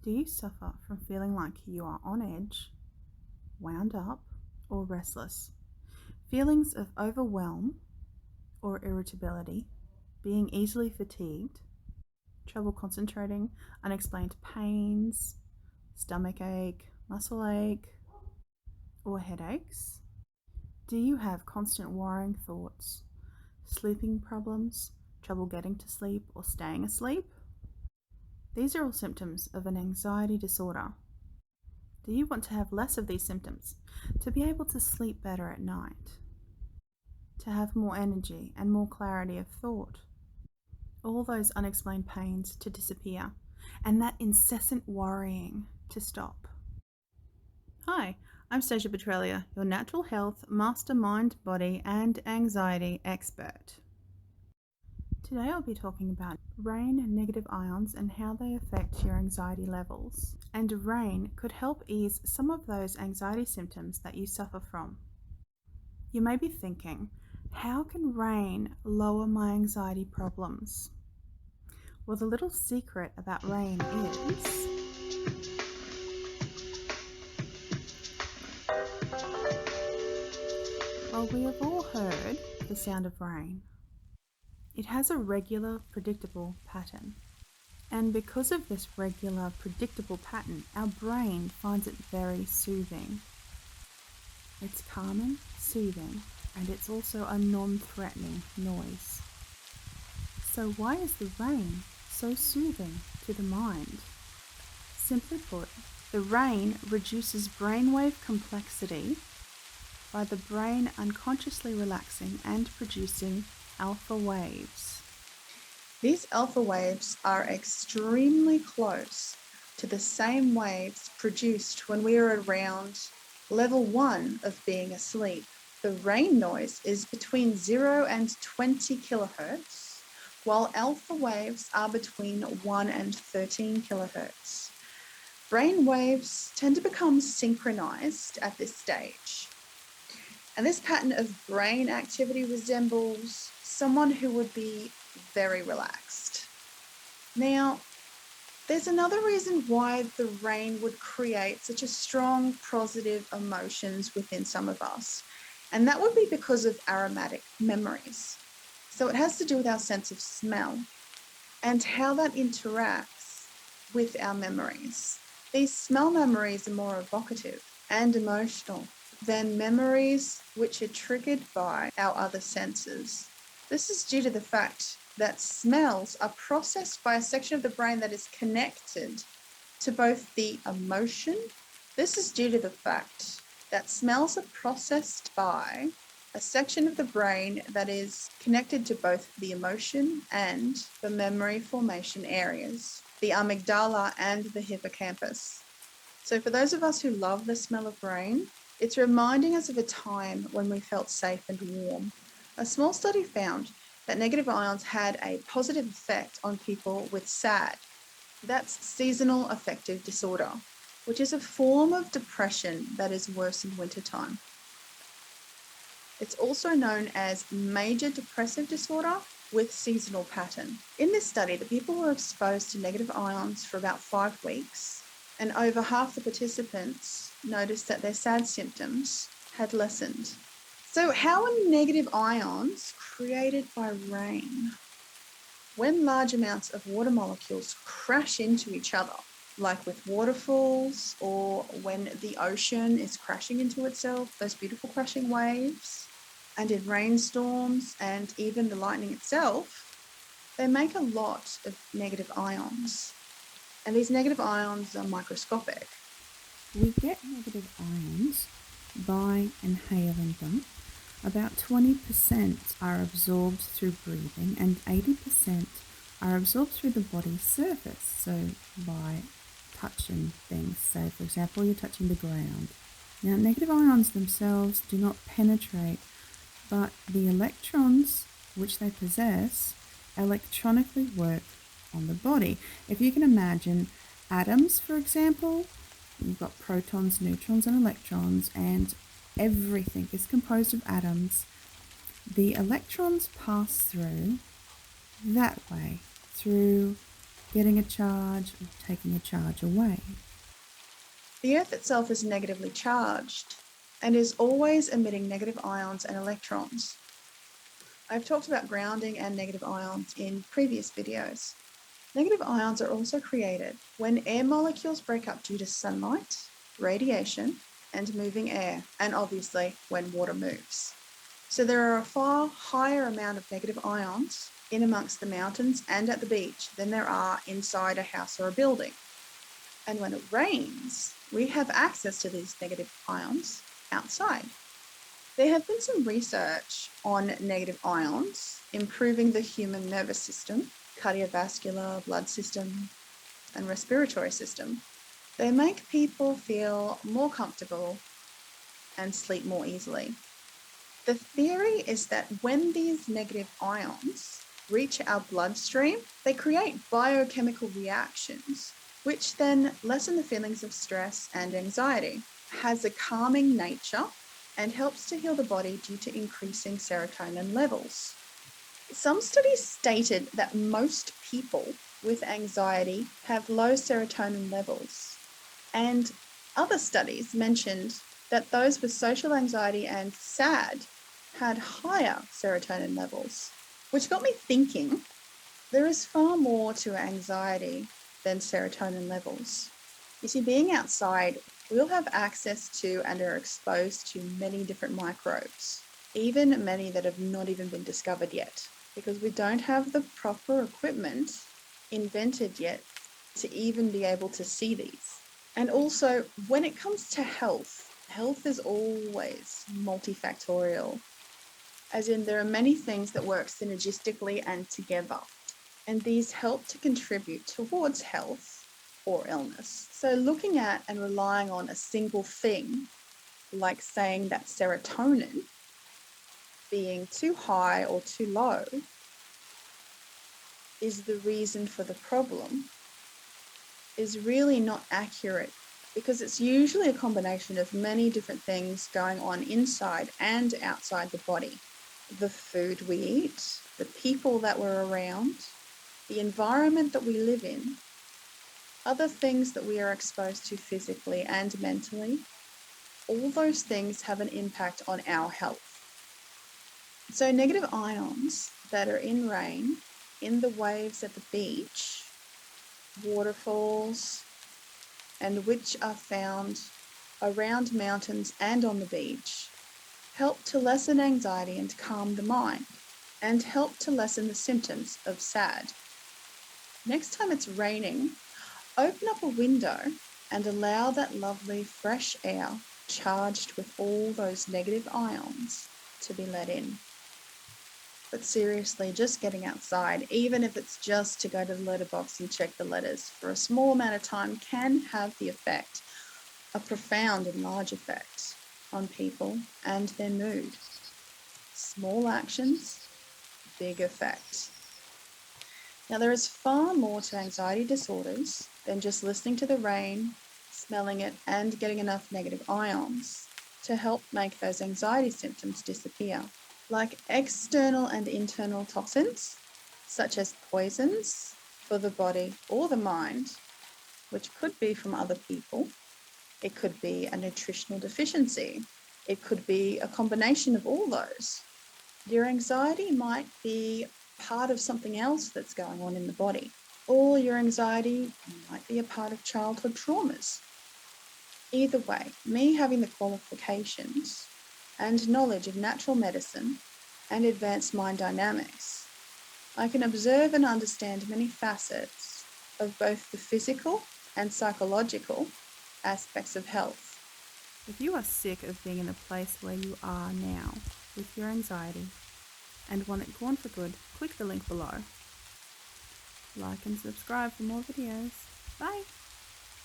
Do you suffer from feeling like you are on edge, wound up, or restless? Feelings of overwhelm or irritability, being easily fatigued, trouble concentrating, unexplained pains, stomach ache, muscle ache, or headaches? Do you have constant worrying thoughts, sleeping problems, trouble getting to sleep or staying asleep? These are all symptoms of an anxiety disorder. Do you want to have less of these symptoms, to be able to sleep better at night, to have more energy and more clarity of thought, all those unexplained pains to disappear, and that incessant worrying to stop? Hi, I'm Stasia, your natural health, master mind, body, and anxiety expert. Today I'll be talking about rain and negative ions and how they affect your anxiety levels. And rain could help ease some of those anxiety symptoms that you suffer from. You may be thinking, how can rain lower my anxiety problems? Well, the little secret about rain is well, we have all heard the sound of rain. It has a regular, predictable pattern. And because of this regular, predictable pattern, our brain finds it very soothing. It's calming, soothing, and it's also a non-threatening noise. So why is the rain so soothing to the mind? Simply put, the rain reduces brainwave complexity by the brain unconsciously relaxing and producing alpha waves. These alpha waves are extremely close to the same waves produced when we are around level 1 of being asleep. The rain noise is between 0 and 20 kilohertz, while alpha waves are between 1 and 13 kilohertz. Brain waves tend to become synchronized at this stage. And this pattern of brain activity resembles someone who would be very relaxed. Now, there's another reason why the rain would create such a strong positive emotions within some of us, and that would be because of aromatic memories. So it has to do with our sense of smell and how that interacts with our memories. These smell memories are more evocative and emotional than memories which are triggered by our other senses. This is due to the fact that smells are processed by a section of the brain that is connected to both the emotion. This is due to the fact that smells are processed by a section of the brain that is connected to both the emotion and the memory formation areas, the amygdala and the hippocampus. So for those of us who love the smell of rain, it's reminding us of a time when we felt safe and warm. A small study found that negative ions had a positive effect on people with SAD. That's seasonal affective disorder, which is a form of depression that is worse in wintertime. It's also known as major depressive disorder with seasonal pattern. In this study, the people were exposed to negative ions for about 5 weeks, and over half the participants noticed that their SAD symptoms had lessened. So how are negative ions created by rain? When large amounts of water molecules crash into each other, like with waterfalls or when the ocean is crashing into itself, those beautiful crashing waves, and in rainstorms and even the lightning itself, they make a lot of negative ions. And these negative ions are microscopic. We get negative ions by inhaling them. About 20% are absorbed through breathing and 80% are absorbed through the body's surface, so by touching things. Say, for example, you're touching the ground. Now, negative ions themselves do not penetrate, but the electrons which they possess electronically work on the body. If you can imagine atoms, for example, you've got protons, neutrons, and electrons, and everything is composed of atoms. The electrons pass through that way, through getting a charge or taking a charge away. The Earth itself is negatively charged and is always emitting negative ions and electrons. I've talked about grounding and negative ions in previous videos. Negative ions are also created when air molecules break up due to sunlight, radiation, and moving air, and obviously when water moves. So there are a far higher amount of negative ions in amongst the mountains and at the beach than there are inside a house or a building. And when it rains, we have access to these negative ions outside. There have been some research on negative ions improving the human nervous system, cardiovascular, blood system, and respiratory system. They make people feel more comfortable and sleep more easily. The theory is that when these negative ions reach our bloodstream, they create biochemical reactions, which then lessen the feelings of stress and anxiety, has a calming nature, and helps to heal the body due to increasing serotonin levels. Some studies stated that most people with anxiety have low serotonin levels, and other studies mentioned that those with social anxiety and SAD had higher serotonin levels, which got me thinking there is far more to anxiety than serotonin levels. You see, being outside, we'll have access to and are exposed to many different microbes, even many that have not even been discovered yet, because we don't have the proper equipment invented yet to even be able to see these. And also, when it comes to health is always multifactorial, as in there are many things that work synergistically and together, and these help to contribute towards health or illness. So looking at and relying on a single thing, like saying that serotonin being too high or too low is the reason for the problem, is really not accurate, because it's usually a combination of many different things going on inside and outside the body. The food we eat, the people that we're around, the environment that we live in, other things that we are exposed to physically and mentally, all those things have an impact on our health. So negative ions that are in rain, in the waves at the beach, waterfalls, and which are found around mountains and on the beach, help to lessen anxiety and calm the mind, and help to lessen the symptoms of SAD. Next time it's raining, open up a window and allow that lovely fresh air charged with all those negative ions to be let in. But seriously, just getting outside, even if it's just to go to the letterbox and check the letters for a small amount of time, can have the effect, a profound and large effect on people and their mood. Small actions, big effect. Now, there is far more to anxiety disorders than just listening to the rain, smelling it, and getting enough negative ions to help make those anxiety symptoms disappear. Like external and internal toxins, such as poisons for the body or the mind, which could be from other people. It could be a nutritional deficiency. It could be a combination of all those. Your anxiety might be part of something else that's going on in the body, or your anxiety might be a part of childhood traumas. Either way, me having the qualifications and knowledge of natural medicine and advanced mind dynamics, I can observe and understand many facets of both the physical and psychological aspects of health. If you are sick of being in the place where you are now with your anxiety and want it gone for good, click the link below. Like and subscribe for more videos. Bye!